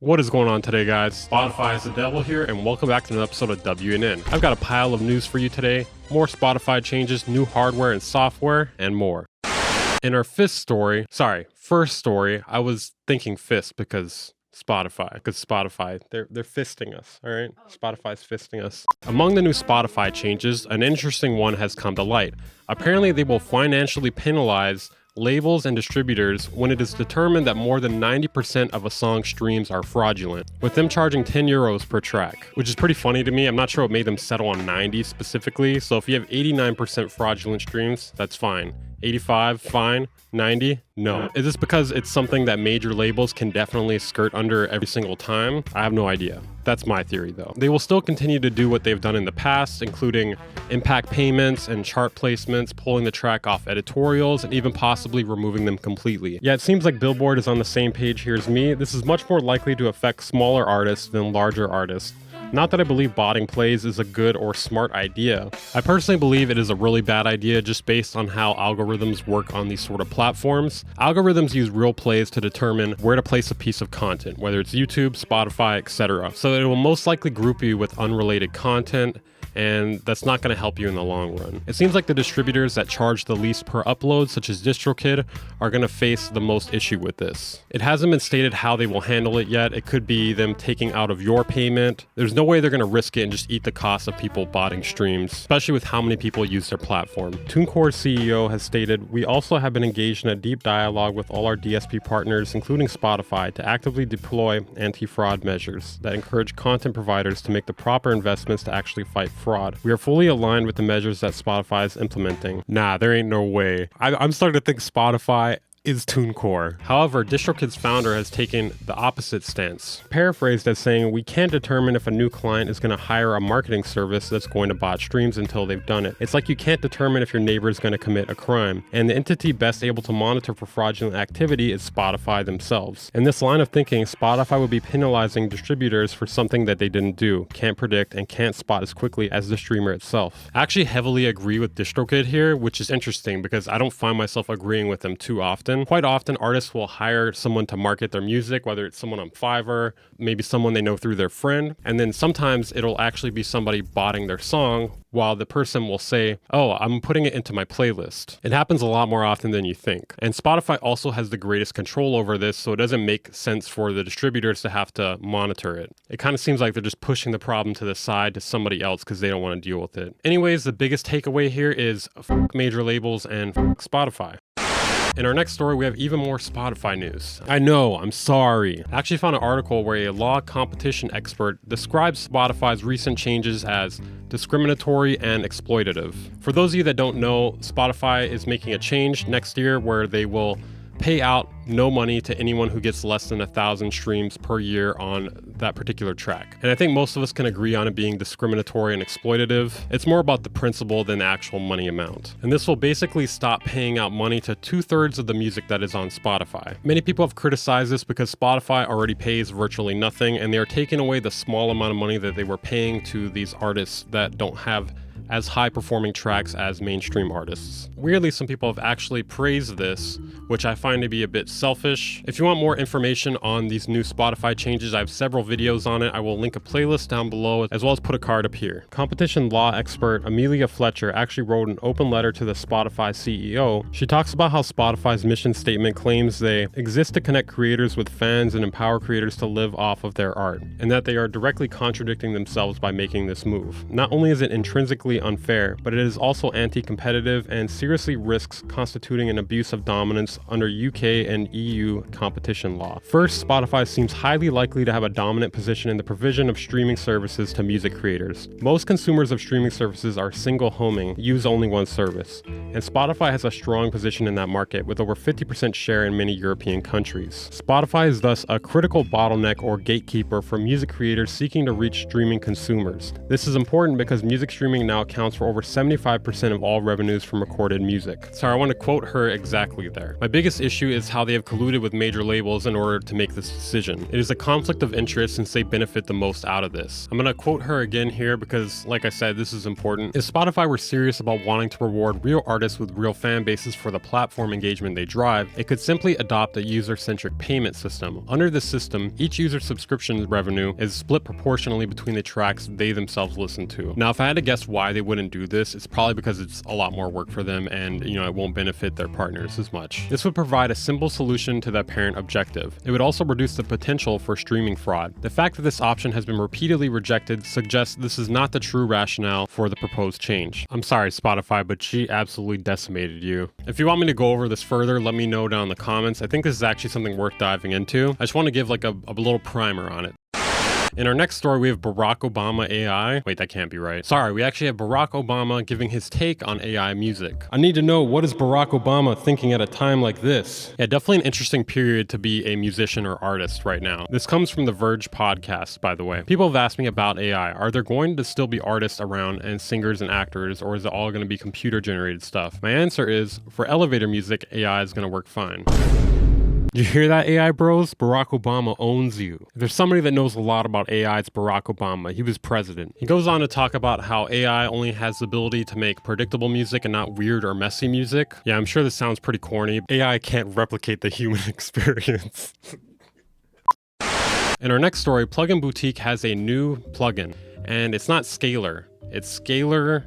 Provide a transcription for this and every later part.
What is going on today, guys? Spotify is the devil here, and welcome back to another episode of WNN. I've got a pile of news for you today, more Spotify changes, new hardware and software, and more. In our first story, I was thinking fist because Spotify, they're fisting us, all right? Spotify's fisting us. Among the new Spotify changes, an interesting one has come to light. Apparently, they will financially penalize labels and distributors when it is determined that more than 90% of a song's streams are fraudulent, with them charging 10 euros per track, which is pretty funny to me. I'm not sure what made them settle on 90 specifically, so if you have 89% fraudulent streams, that's fine. 85, fine. 90, no. Is this because it's something that major labels can definitely skirt under every single time? I have no idea. That's my theory though. They will still continue to do what they've done in the past, including impact payments and chart placements, pulling the track off editorials, and even possibly removing them completely. Yeah, it seems like Billboard is on the same page here as me. This is much more likely to affect smaller artists than larger artists. Not that I believe botting plays is a good or smart idea. I personally believe it is a really bad idea just based on how algorithms work on these sort of platforms. Algorithms use real plays to determine where to place a piece of content, whether it's YouTube, Spotify, etc. So it will most likely group you with unrelated content, and that's not going to help you in the long run. It seems like the distributors that charge the least per upload, such as DistroKid, are going to face the most issue with this. It hasn't been stated how they will handle it yet. It could be them taking out of your payment. There's no way they're going to risk it and just eat the cost of people botting streams, especially with how many people use their platform. TuneCore's CEO has stated, "We also have been engaged in a deep dialogue with all our DSP partners, including Spotify, to actively deploy anti-fraud measures that encourage content providers to make the proper investments to actually fight fraud. We are fully aligned with the measures that Spotify is implementing." Nah, there ain't no way. I'm starting to think Spotify is TuneCore. However, DistroKid's founder has taken the opposite stance, paraphrased as saying, "We can't determine if a new client is going to hire a marketing service that's going to bot streams until they've done it. It's like you can't determine if your neighbor is going to commit a crime, and the entity best able to monitor for fraudulent activity is Spotify themselves." In this line of thinking, Spotify would be penalizing distributors for something that they didn't do, can't predict, and can't spot as quickly as the streamer itself. I actually heavily agree with DistroKid here, which is interesting because I don't find myself agreeing with them too often. Quite often, artists will hire someone to market their music, whether it's someone on Fiverr, maybe someone they know through their friend, and then sometimes it'll actually be somebody botting their song while the person will say, "Oh, I'm putting it into my playlist." It happens a lot more often than you think. And Spotify also has the greatest control over this, so it doesn't make sense for the distributors to have to monitor it. It kind of seems like they're just pushing the problem to the side to somebody else because they don't want to deal with it. Anyways, the biggest takeaway here is fuck major labels and fuck Spotify. In our next story, we have even more Spotify news. I know, I'm sorry. I actually found an article where a law competition expert describes Spotify's recent changes as discriminatory and exploitative. For those of you that don't know, Spotify is making a change next year where they will pay out no money to anyone who gets less than 1,000 streams per year on that particular track. And I think most of us can agree on it being discriminatory and exploitative. It's more about the principle than the actual money amount. And this will basically stop paying out money to 2/3 of the music that is on Spotify. Many people have criticized this because Spotify already pays virtually nothing, and they are taking away the small amount of money that they were paying to these artists that don't have as high performing tracks as mainstream artists. Weirdly, some people have actually praised this, which I find to be a bit selfish. If you want more information on these new Spotify changes, I have several videos on it. I will link a playlist down below as well as put a card up here. Competition law expert Amelia Fletcher actually wrote an open letter to the Spotify CEO. She talks about how Spotify's mission statement claims they exist to connect creators with fans and empower creators to live off of their art, and that they are directly contradicting themselves by making this move. Not only is it intrinsically unfair, but it is also anti-competitive and seriously risks constituting an abuse of dominance under UK and EU competition law. First, Spotify seems highly likely to have a dominant position in the provision of streaming services to music creators. Most consumers of streaming services are single homing, use only one service, and Spotify has a strong position in that market with over 50% share in many European countries. Spotify is thus a critical bottleneck or gatekeeper for music creators seeking to reach streaming consumers. This is important because music streaming now accounts for over 75% of all revenues from recorded music. Sorry, I want to quote her exactly there. My biggest issue is how they have colluded with major labels in order to make this decision. It is a conflict of interest since they benefit the most out of this. I'm going to quote her again here because, like I said, this is important. If Spotify were serious about wanting to reward real artists with real fan bases for the platform engagement they drive, it could simply adopt a user-centric payment system. Under this system, each user subscription revenue is split proportionally between the tracks they themselves listen to. Now, if I had to guess why they wouldn't do this, it's probably because it's a lot more work for them and, it won't benefit their partners as much. This would provide a simple solution to that apparent objective. It would also reduce the potential for streaming fraud. The fact that this option has been repeatedly rejected suggests this is not the true rationale for the proposed change. I'm sorry, Spotify, but she absolutely decimated you. If you want me to go over this further, let me know down in the comments. I think this is actually something worth diving into. I just want to give like a little primer on it. In our next story, we have Barack Obama AI. Wait, that can't be right. Sorry, we actually have Barack Obama giving his take on AI music. I need to know, what is Barack Obama thinking at a time like this? Yeah, definitely an interesting period to be a musician or artist right now. This comes from the Verge podcast, by the way. People have asked me about AI. Are there going to still be artists around and singers and actors, or is it all going to be computer generated stuff? My answer is, for elevator music, AI is going to work fine. You hear that, AI bros? Barack Obama owns you. If there's somebody that knows a lot about AI, it's Barack Obama. He was president. He goes on to talk about how AI only has the ability to make predictable music and not weird or messy music. Yeah, I'm sure this sounds pretty corny. AI can't replicate the human experience. In our next story, Plugin Boutique has a new plugin, and it's not Scalar. It's Scalar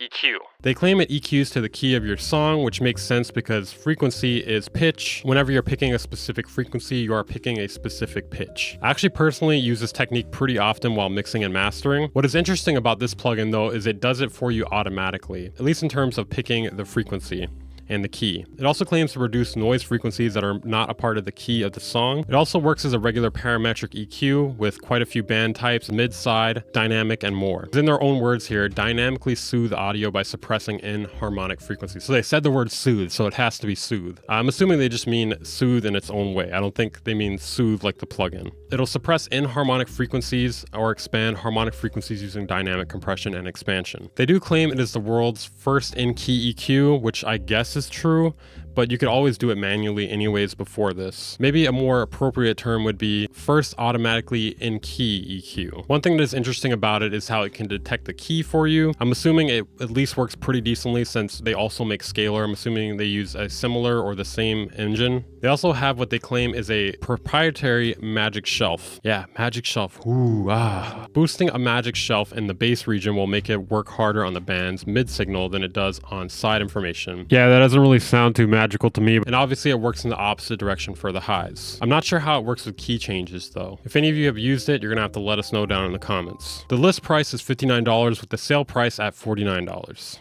EQ. They claim it EQs to the key of your song, which makes sense because frequency is pitch. Whenever you're picking a specific frequency, you are picking a specific pitch. I actually personally use this technique pretty often while mixing and mastering. What is interesting about this plugin though is it does it for you automatically, at least in terms of picking the frequency and the key. It also claims to reduce noise frequencies that are not a part of the key of the song. It also works as a regular parametric EQ with quite a few band types, mid-side, dynamic, and more. In their own words here, dynamically soothe audio by suppressing inharmonic frequencies. So they said the word soothe, so it has to be soothe. I'm assuming they just mean soothe in its own way. I don't think they mean soothe like the plugin. It'll suppress inharmonic frequencies or expand harmonic frequencies using dynamic compression and expansion. They do claim it is the world's first in-key EQ, which I guess is true, but you could always do it manually anyways before this. Maybe a more appropriate term would be first automatically in key EQ. One thing that is interesting about it is how it can detect the key for you. I'm assuming it at least works pretty decently since they also make Scalar. I'm assuming they use a similar or the same engine. They also have what they claim is a proprietary magic shelf. Yeah, magic shelf. Ooh, ah. Boosting a magic shelf in the bass region will make it work harder on the band's mid signal than it does on side information. Yeah, that doesn't really sound too magical to me, and obviously it works in the opposite direction for the highs. I'm not sure how it works with key changes though. If any of you have used it, you're gonna have to let us know down in the comments. The list price is $59 with the sale price at $49.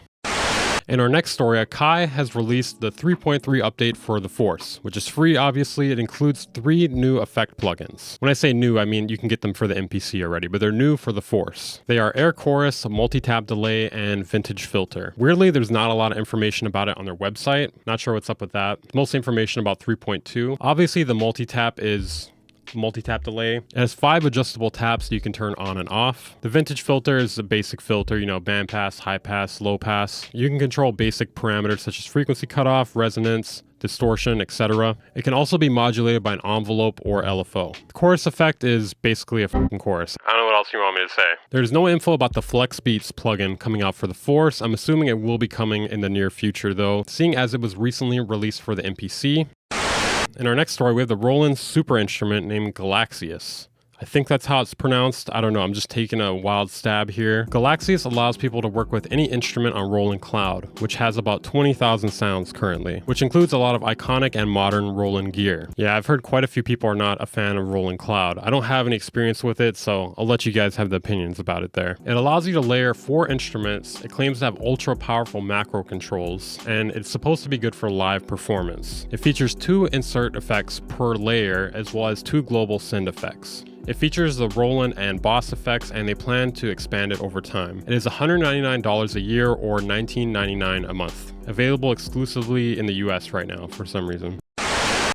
In our next story, Akai has released the 3.3 update for the Force, which is free obviously. It includes 3 new effect plugins. When I say new, I mean you can get them for the MPC already, but they're new for the Force. They are Air Chorus, Multi-Tap Delay, and Vintage Filter. Weirdly, there's not a lot of information about it on their website. Not sure what's up with that. Mostly information about 3.2. Obviously, the multi-tap is multi-tap delay. It has 5 adjustable taps that you can turn on and off. The vintage filter is a basic filter, band pass, high pass, low pass. You can control basic parameters such as frequency cutoff, resonance, distortion, etc. It can also be modulated by an envelope or LFO. The chorus effect is basically a fucking chorus. I don't know what else you want me to say. There's no info about the Flex Beats plugin coming out for the Force. I'm assuming it will be coming in the near future though, seeing as it was recently released for the MPC. In our next story, we have the ROLAND super instrument named GALAXIAS. I think that's how it's pronounced. I don't know. I'm just taking a wild stab here. GALAXIAS allows people to work with any instrument on ROLAND Cloud, which has about 20,000 sounds currently, which includes a lot of iconic and modern ROLAND gear. Yeah, I've heard quite a few people are not a fan of ROLAND Cloud. I don't have any experience with it, so I'll let you guys have the opinions about it there. It allows you to layer 4 instruments. It claims to have ultra powerful macro controls, and it's supposed to be good for live performance. It features 2 insert effects per layer, as well as 2 global send effects. It features the ROLAND and Boss effects, and they plan to expand it over time. It is $199 a year or $19.99 a month. Available exclusively in the US right now for some reason.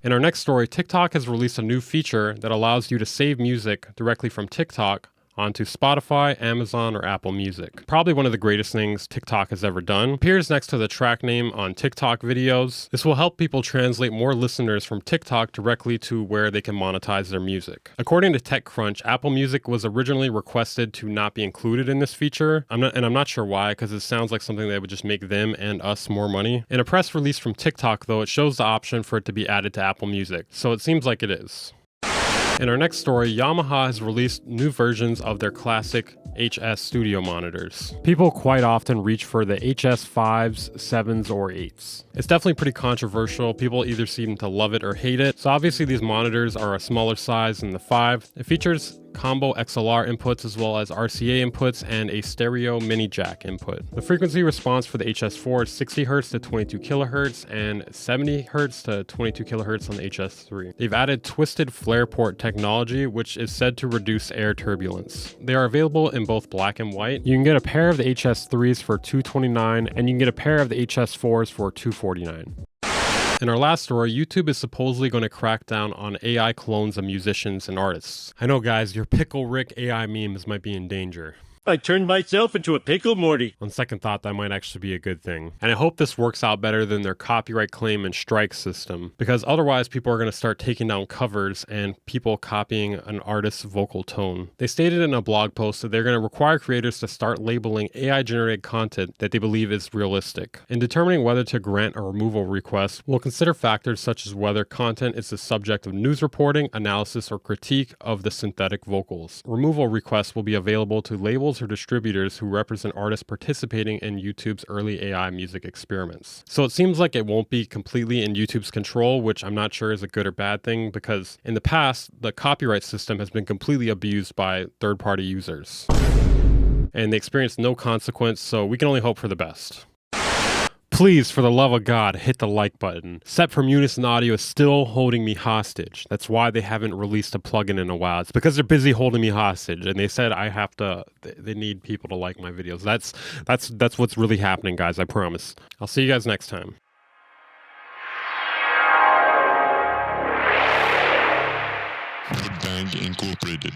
In our next story, TikTok has released a new feature that allows you to save music directly from TikTok onto Spotify, Amazon, or Apple Music. Probably one of the greatest things TikTok has ever done. Appears next to the track name on TikTok videos. This will help people translate more listeners from TikTok directly to where they can monetize their music. According to TechCrunch, Apple Music was originally requested to not be included in this feature. I'm not sure why, because it sounds like something that would just make them and us more money. In a press release from TikTok, though, it shows the option for it to be added to Apple Music, so it seems like it is. In our next story, Yamaha has released new versions of their classic HS studio monitors. People quite often reach for the HS5s, 7s, or 8s. It's definitely pretty controversial. People either seem to love it or hate it. So obviously these monitors are a smaller size than the 5. It features combo XLR inputs as well as RCA inputs and a stereo mini jack input. The frequency response for the HS4 is 60 Hz to 22 kHz and 70 Hz to 22 kHz on the HS3. They've added twisted flare port technology, which is said to reduce air turbulence. They are available in both black and white. You can get a pair of the HS3s for $229 and you can get a pair of the HS4s for $249. In our last story, YouTube is supposedly going to crack down on AI clones of musicians and artists. I know guys, your Pickle Rick AI memes might be in danger. I turned myself into a pickle, Morty. On second thought, that might actually be a good thing. And I hope this works out better than their copyright claim and strike system, because otherwise people are going to start taking down covers and people copying an artist's vocal tone. They stated in a blog post that they're going to require creators to start labeling AI-generated content that they believe is realistic. In determining whether to grant a removal request, we'll consider factors such as whether content is the subject of news reporting, analysis, or critique of the synthetic vocals. Removal requests will be available to labels or distributors who represent artists participating in YouTube's early AI music experiments. So it seems like it won't be completely in YouTube's control, which I'm not sure is a good or bad thing, because in the past, the copyright system has been completely abused by third-party users. And they experienced no consequence, so we can only hope for the best. Please, for the love of God, hit the like button. Set from Unison Audio is still holding me hostage. That's why they haven't released a plugin in a while. It's because they're busy holding me hostage, and they said I have to. They need people to like my videos. That's what's really happening, guys. I promise. I'll see you guys next time. The Band Incorporated.